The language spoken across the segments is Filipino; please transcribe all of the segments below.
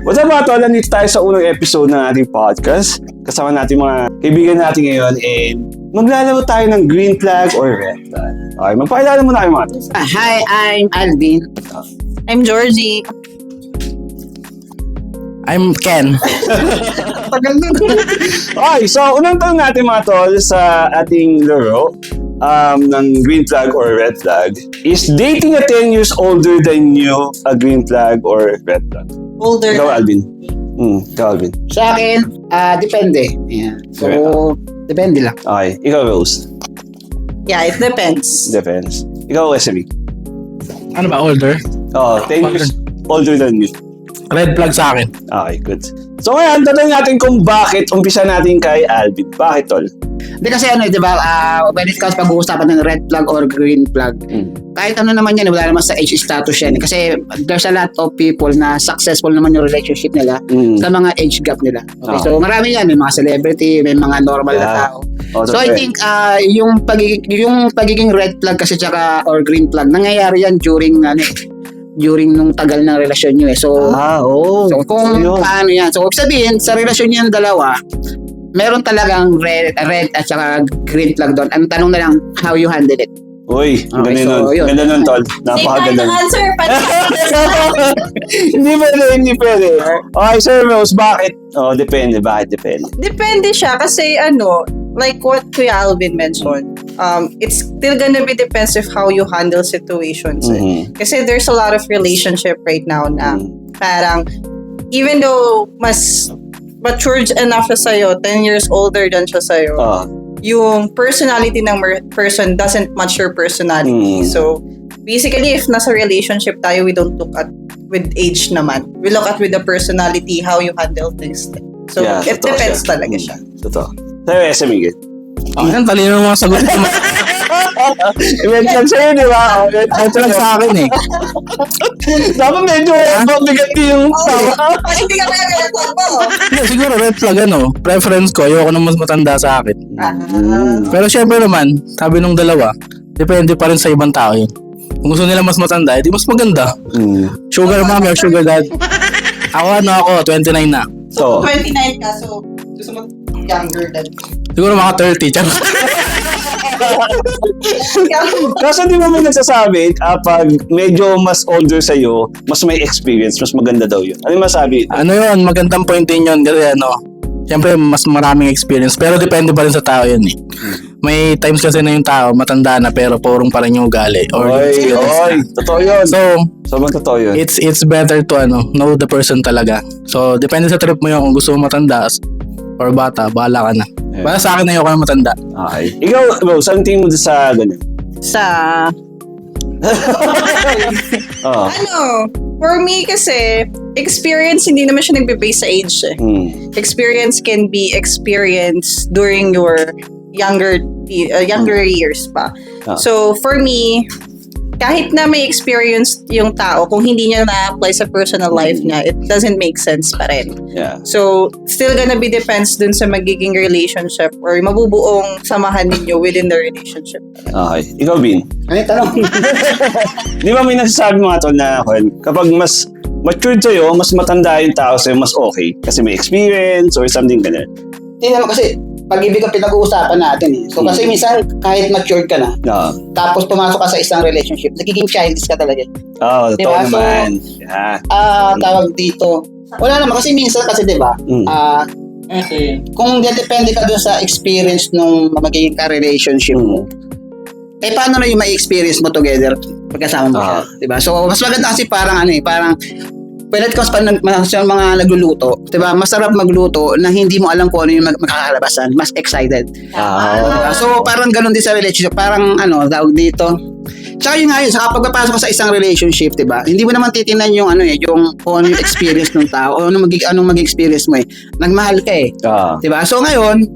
What's up mga tol? Nandito tayo sa unang episode ng ating podcast. Kasama natin mga kaibigan natin ngayon and maglalaro tayo ng green flag or red flag. Okay, magpakilala muna kayo mga tol. Hi, I'm Alvin. I'm Georgie. I'm Ken. Okay, so unang tanong natin mga tol sa ating laro ng green flag or red flag. Is dating a 10 years older than you a green flag or red flag? Older. Ikaw, Alvin. Ikaw, Alvin. Sa akin, depende. Yeah. So, depende lang. Okay, ikaw, Rose. Yeah, it depends. Defense. Ikaw, SME. Ano ba, older? Oh, 10 years older than you. Red flag sa akin. Okay, good. So ngayon, tanong natin kung bakit umpisa natin kay Alvin. Bakit, tol? Hindi kasi di ba, when it comes pag-uusapan ng red flag or green flag, kahit ano naman yan, wala naman sa age status yan. Kasi there's a lot of people na successful naman yung relationship nila sa mga age gap nila. Okay, so marami yan. May mga celebrity, may mga normal na tao. Oh, So I think yung pagiging red flag kasi tsaka or green flag, nangyayari yan during nung tagal ng relasyon nyo eh. So, so kung paano yan. So, sabihin, sa relasyon nyo yung dalawa, meron talagang red at saka green flag doon. Ang tanong na lang, how you handle it. Uy, Okay, ganda so, nun. yun. Ganda nun, tol. Same Napakaganda. kind of answer, Hindi pwede. Okay, Sir Rose, bakit? Oh, depende. Bakit depende? Depende siya kasi like what Kuya Alvin mentioned, it's still gonna be depends of how you handle situations. Kasi there's a lot of relationship right now na parang even though mas matured enough siya sa'yo, 10 years older than siya sa'yo, yung personality ng person doesn't match your personality. So, basically, if nasa relationship tayo, we don't look at with age naman. We look at with the personality, how you handle things. So, Yeah, it totoo depends siya. talaga siya. Totoo. Sa'yo, SME, good. Ang talino ng mga sagot mo. Event lang sa'yo, di ba? Ito lang sa akin eh. Dapat medyo mabigat yung tama. Hindi ka kaya red-flag mo. Hindi, siguro red flag preference ko, ayoko na mas matanda sa akin. Pero syempre naman, sabi nung dalawa, depende pa rin sa ibang tao yun. Kung gusto nila mas matanda, edi mas maganda. Sugar mommy or sugar dad. Ako, 29 na. So, 29 ka, so gusto mo younger than Siguro mga 30. Charot. kaso di ba may nagsasabi, pag medyo mas older sa'yo, mas may experience, mas maganda daw yun. Ano yung masabi? Ano yun, magandang point din yun. Kasi syempre mas maraming experience. Pero depende pa rin sa tao yun eh. May times kasi na yung tao, matanda na pero purong pa rin yung ugali. Or yung experience na. Totoo yun. So, Sobrang totoo yun. it's better to know the person talaga. So, depende sa trip mo yun kung gusto mo matanda or bata, bahala ka na. Yeah. Para sa akin na ayoko na matanda. Okay. Ikaw, Rose, anong tingin mo sa ganun? sa Oo. for me kasi experience hindi naman siya nagbe-base sa age eh. Experience can be experienced during your younger years pa. So for me, kahit na may experience yung tao, kung hindi niya na-apply sa personal life niya, it doesn't make sense pa rin. Yeah. So, still gonna be depends dun sa magiging relationship or mabubuong samahan ninyo within the relationship. Okay. Ikaw, Bin. Ano yung tanong? Di ba may nagsasabi mga tol na kapag mas matured sa'yo, mas matanda yung tao sa'yo, mas okay. Kasi may experience or something ganun. Hindi naman kasi, pag-ibig ang pinag-uusapan natin eh. So kasi minsan, kahit matured ka na, tapos pumasok ka sa isang relationship, nagiging childish ka talaga. Oo, totoo Diba? naman. Yeah. Tawag dito, wala naman kasi minsan kasi diba, kung depende ka dun sa experience nung magiging ka-relationship mo, paano na yung may experience mo together pagkasama mo siya, diba? So mas maganda kasi parang when it comes pa sa mga nagluluto, diba, masarap magluto na hindi mo alam kung ano yung makakalabasan, mas excited. So parang ganun din sa relationship, parang tawag dito. Tsaka yun nga yun, sa kapag papasok ka sa isang relationship, diba, hindi mo naman titingnan yung yung kung ano yung experience ng tao, o anong mag-experience mo eh. Nagmahal ka eh. Diba? So ngayon,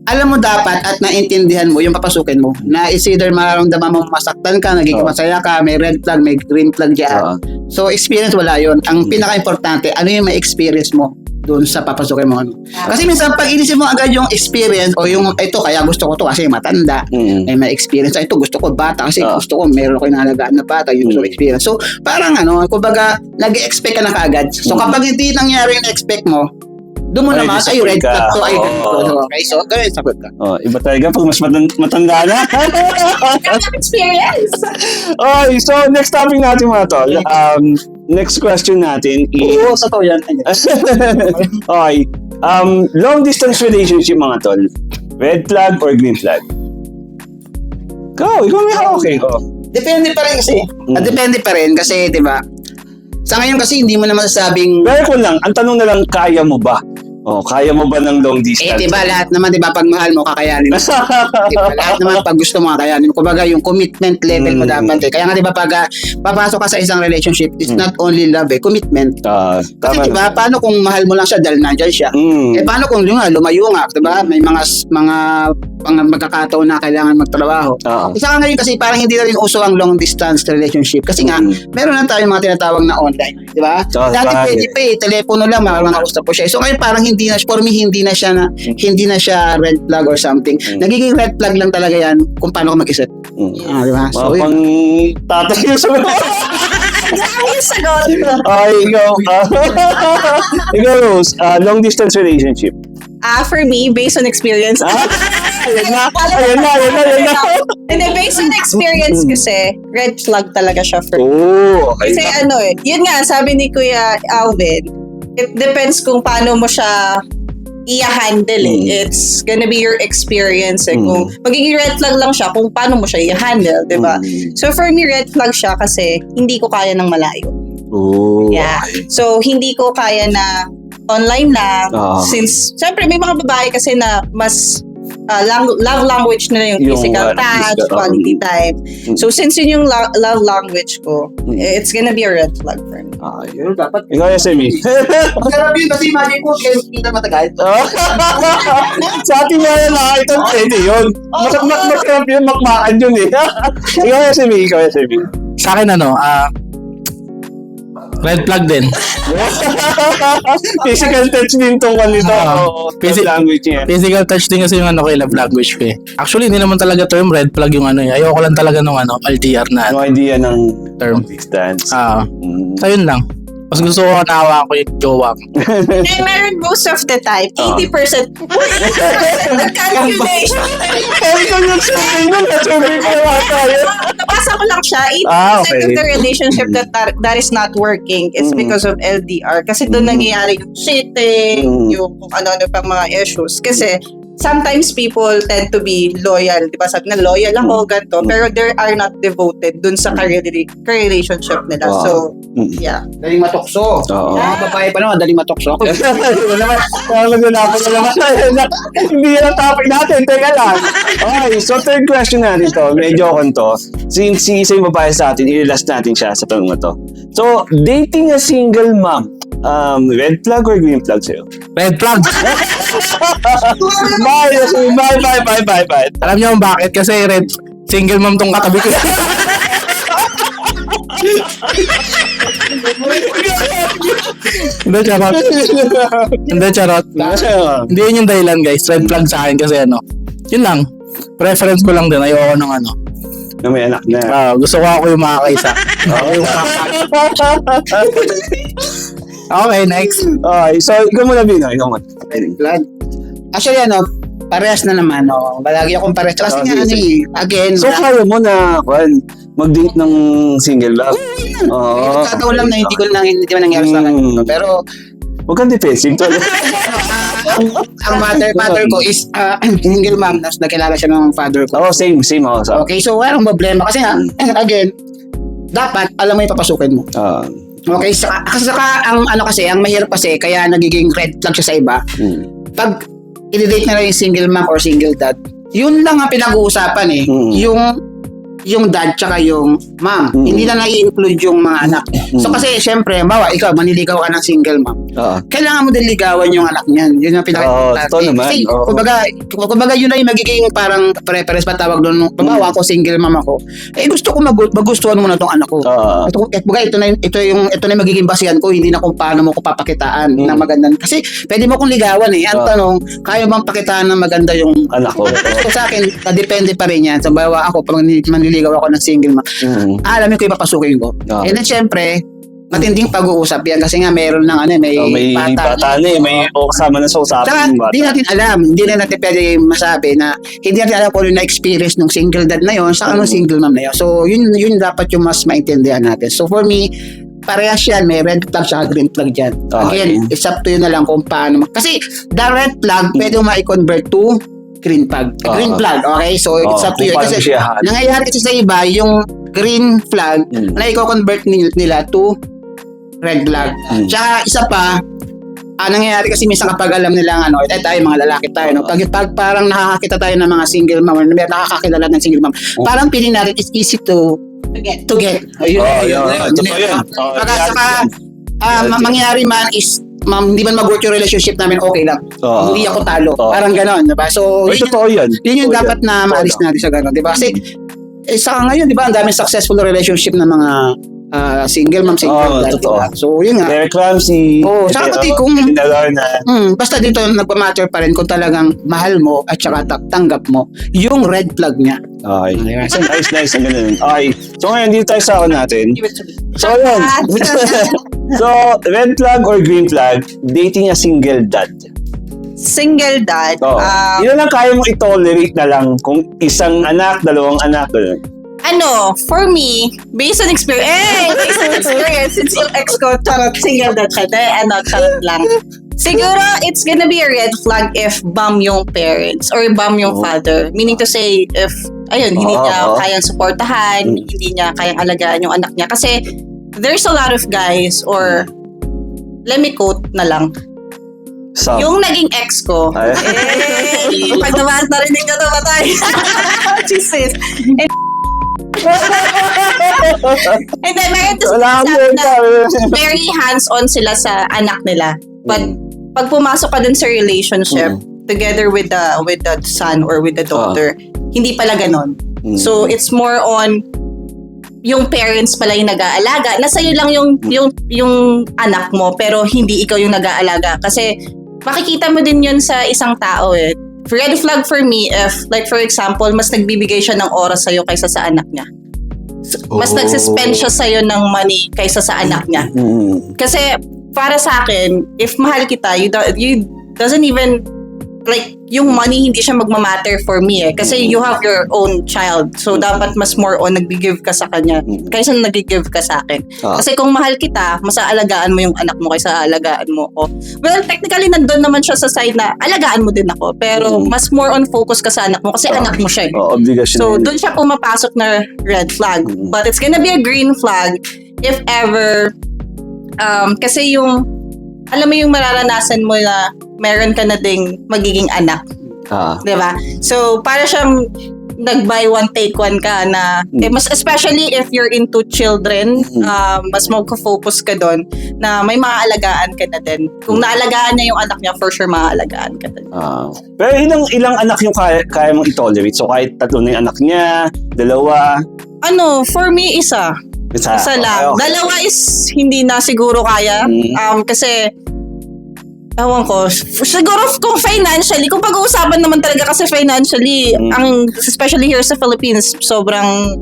alam mo dapat at naintindihan mo yung papasukin mo na is either mararamdaman mo masaktan ka, nagiging masaya ka, may red flag, may green flag dyan. So experience wala yun. Ang pinaka-importante, ano yung may experience mo doon sa papasukin mo. Kasi minsan pag inisip mo agad yung experience o yung ito kaya gusto ko to kasi matanda, may experience. Ito gusto ko bata kasi gusto ko meron ko inalagaan na bata yung gusto ko experience. So parang kumbaga nag-expect ka na kaagad. So kapag hindi nangyari yung expect mo, doon mo naman, ay red flag to, ay okay, so gawin sagot ka. Iba talaga pag mas matanda na. Experience! Okay, so next topic natin mga tol. Next question natin is... Oo, sa to yan. Okay. Long distance relationship mga tol. Red flag or green flag? Ikaw may okay. Depende pa rin kasi. Depende pa rin kasi, di ba? Sa ngayon kasi hindi mo na masasabing... Pero kung lang, ang tanong na lang, kaya mo ba? Kaya mo ba ng long distance? diba lahat naman, diba pag mahal mo, kakayanin mo. Diba, lahat naman pag gusto mo, kakayanin mo. Kumbaga yung commitment level mo dapat. Kaya nga diba pag papasok ka sa isang relationship, it's not only love commitment. Kasi Tama diba, paano kung mahal mo lang siya dahil nandyan siya? Paano kung lumayo nga, diba? May mga magkakataon na kailangan magtrabaho. Isa ngayon kasi parang hindi na rin uso ang long distance relationship. Kasi nga, meron na tayong mga tinatawag na online. Diba? Dati pwede pa telepono lang, makakausap po siya. So ngayon parang hindi na siya red flag or something. Nagiging red flag lang talaga yan kung paano ka mag-isip. Diba? So, pang tatay yung sagot. Yung sagot. Ikaw. Ikaw, Rose. Long distance relationship. For me, based on experience. Ayan na. And then based on experience kasi, red flag talaga siya for me. Okay. Kasi yun nga, sabi ni Kuya Alvin, it depends kung paano mo siya i-handle It's gonna be your experience Kung magiging red flag lang siya, kung paano mo siya i-handle, diba? So for me, red flag siya kasi hindi ko kaya ng malayo. Yeah. So hindi ko kaya na online lang since, syempre may mga babae kasi na mas love language nila yung physical touch, quality time. So since yun yung love language ko, it's gonna be a red flag for me. yun dapat. Ikaw, SME. Masarap yun kasi imagine ko, kayo kita matagal. Sa atin nga yan, ito pwede yun. Masarap yun, makmaan yun eh. Ikaw, SME. Sa akin red flag din. Physical touch din tungkol nito. Physical language niya. Physical touch din kasi yung love language ko eh. Actually, hindi naman talaga term red flag yung ayoko lang talaga nung LDR na No idea ng term. distance. So yun lang. Mas gusto ko nawa ko yung jowa ko. And meron most of the time, 80% calculation. Ikaw yung survey ko naman tayo. Nabasa ko lang siya, 80% okay. of the relationship that is not working is because of LDR. Kasi doon nangyayari yung cheating, yung kung ano-ano pang mga issues. Kasi sometimes people tend to be loyal. Diba? Sabi na loyal ako, ganito. Pero they are not devoted dun sa relationship nila. So, yeah. Daling matokso. Mga babae pa naman, daling matokso. Hindi yan ang topic natin. Teka lang. Okay, so third question natin to. Medyo konto. Since si isa yung babae sa atin, i-last natin siya sa tanong na to. So, dating a single mom, red flag or green flag sa'yo? Red flag! Bye. Alam niyo kung bakit? Kasi single mom tong katabi ko. Hindi, charot. Hindi yun yung dahilan, guys. Red flag sa akin kasi yun lang. Preference ko lang din. Ayoko nung Na may anak na. gusto ko ako yung makakaisa. Okay, next. Okay, so ikaw muna, Bino. Ikaw muna. Flag. Actually, parehas na naman. Balagi akong parehas. Kasi nga, again. So kaya mo na, mag-date ng single love? Oo. Nagkataon lang na hindi ba nangyari sa akin. Pero, huwag kang defensive. ang mother ko is single mom. Tapos nakilala siya ng father ko. Same ako. So. Okay, so walang problema. Kasi nga, again, dapat alam mo yung papasukin mo. Okay, kasi ang mahirap kasi, kaya nagiging red flag siya sa iba. Pag i-date na lang yung single mom or single dad, yun lang ang pinag-uusapan eh. Yung yung dad tsaka yung mom. Hindi na nai-include yung mga anak. So kasi syempre, bawa ikaw, maniligaw ka ng single mom. Kailangan mo din ligawan yung anak niyan. Yun yung pinaka-importante. Totoo naman. Kasi kumbaga yun na yung magiging parang preference pa tawag doon. Bawa ako, single mom ako. Gusto ko magustuhan mo na tong anak ko. Ito na yung magiging basihan ko, hindi na kung paano mo ko papakitaan na maganda. Kasi pwede mo kong ligawan eh. Ang tanong, kaya bang pakitaan na maganda yung anak ko? So sa akin, depende pa rin yan. So bawa ako, pag manliligaw ako ng single mom, alam ko yung papasukin ko. And then syempre, matinding pag-uusap yan kasi nga meron ng may bata na eh, may kasama na sa usapan Saka, yung bata. hindi natin alam, hindi na natin pwede masabi na hindi natin alam kung ano yung na-experience ng single dad na yon sa single mom na yon. So yun dapat yung mas maintindihan natin. So for me, parehas yan, may red flag sa green flag dyan. Again, it's up to you na lang kung paano. Kasi the red flag, pwede mo ma-convert to green flag. Green flag, okay? So it's up to you. Kasi nangyayari kasi sa iba, yung green flag na i-convert nila to red flag. Tsaka isa pa, nangyayari kasi minsan kapag alam nila tayo mga lalaki tayo, no? Pag parang nakakakita tayo ng mga single mom, nakakakilala ng single mom, parang feeling natin it's easy to get. Ayun. Saka mangyayari man is hindi man mag-work yung relationship namin, okay lang. Hindi ako talo. Parang ganon, diba? So, yun yung dapat na maalis natin sa ganon, diba? Kasi, sa ngayon, diba, ang daming successful relationship ng mga single mom, single dad, diba? So, yun nga. Very clumsy. Saka pati kung, basta dito, nagpa-matter pa rin kung talagang mahal mo at saka tanggap mo yung red flag niya. Okay. Nice. Ang ganun. Okay. So, ngayon, dito tayo sa ako natin. So, yun. So, red flag or green flag, dating a single dad. Single dad. Yun lang kaya mong i-tolerate na lang kung isang anak, dalawang anak. For me, based on experience, since yung ex ko, single dad siya, charot lang. Siguro, it's gonna be a red flag if bum yung parents or bum yung father. Meaning to say, if, hindi niya kayang supportahan, hindi niya kayang alagaan yung anak niya. Kasi, there's a lot of guys, or, let me quote na lang, yung naging ex ko, pag narinig ko ito, matay. Jesus. And then, meron to na very hands-on sila sa anak nila. But, pag pumasok ka dun sa relationship, together with the son or with the daughter, hindi pala ganon. So, it's more on yung parents pala yung nag-aalaga. Nasa'yo lang yung anak mo, pero hindi ikaw yung nag-aalaga. Kasi, makikita mo din yun sa isang tao eh. Red flag for me if, like for example, mas nagbibigay siya ng oras sa'yo kaysa sa anak niya. Mas nagsispend siya sa'yo ng money kaysa sa anak niya. Kasi, para sa akin, if mahal kita, you doesn't even, like, yung money hindi siya magmamatter for me eh. Kasi you have your own child. So, dapat mas more on nag-give ka sa kanya kaysa nag-give ka sa akin. Kasi kung mahal kita, mas aalagaan mo yung anak mo kaysa aalagaan mo ako. Well, technically, nandun naman siya sa side na alagaan mo din ako. Pero, mas more on focus ka sa anak mo kasi anak mo siya eh. Obligasyon. So, dun siya pumapasok na red flag. But it's gonna be a green flag if ever, kasi yung, alam mo yung mararanasan mo na meron ka na ding magiging anak. Diba? So, para siyang nag-buy one, take one ka na, mas especially if you're into children, mas mag-focus ka doon na may maaalagaan ka na din. Kung naalagaan niya yung anak niya, for sure maaalagaan ka din. Pero ilang anak yung kaya mong i-tolerate? So, kahit tatlo na yung anak niya, dalawa? For me, isa lang. Okay. Dalawa is hindi na siguro kaya. Kasi ewan ko, siguro kung financially, kung pag-uusapan naman talaga kasi financially, especially here sa Philippines, sobrang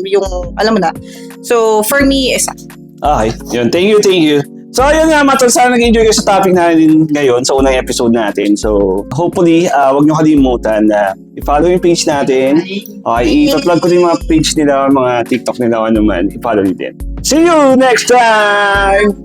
yung, alam mo na. So, for me, isa. Okay. Yun. Thank you. So, ayun nga, Matol, sana nag-enjoy kayo sa topic natin ngayon, sa unang episode natin. So, hopefully, wag nyo kalimutan na i-follow yung page natin. Okay, i-plug ko din mga page nila, mga TikTok nila, ano man. I-follow nyo din. See you next time!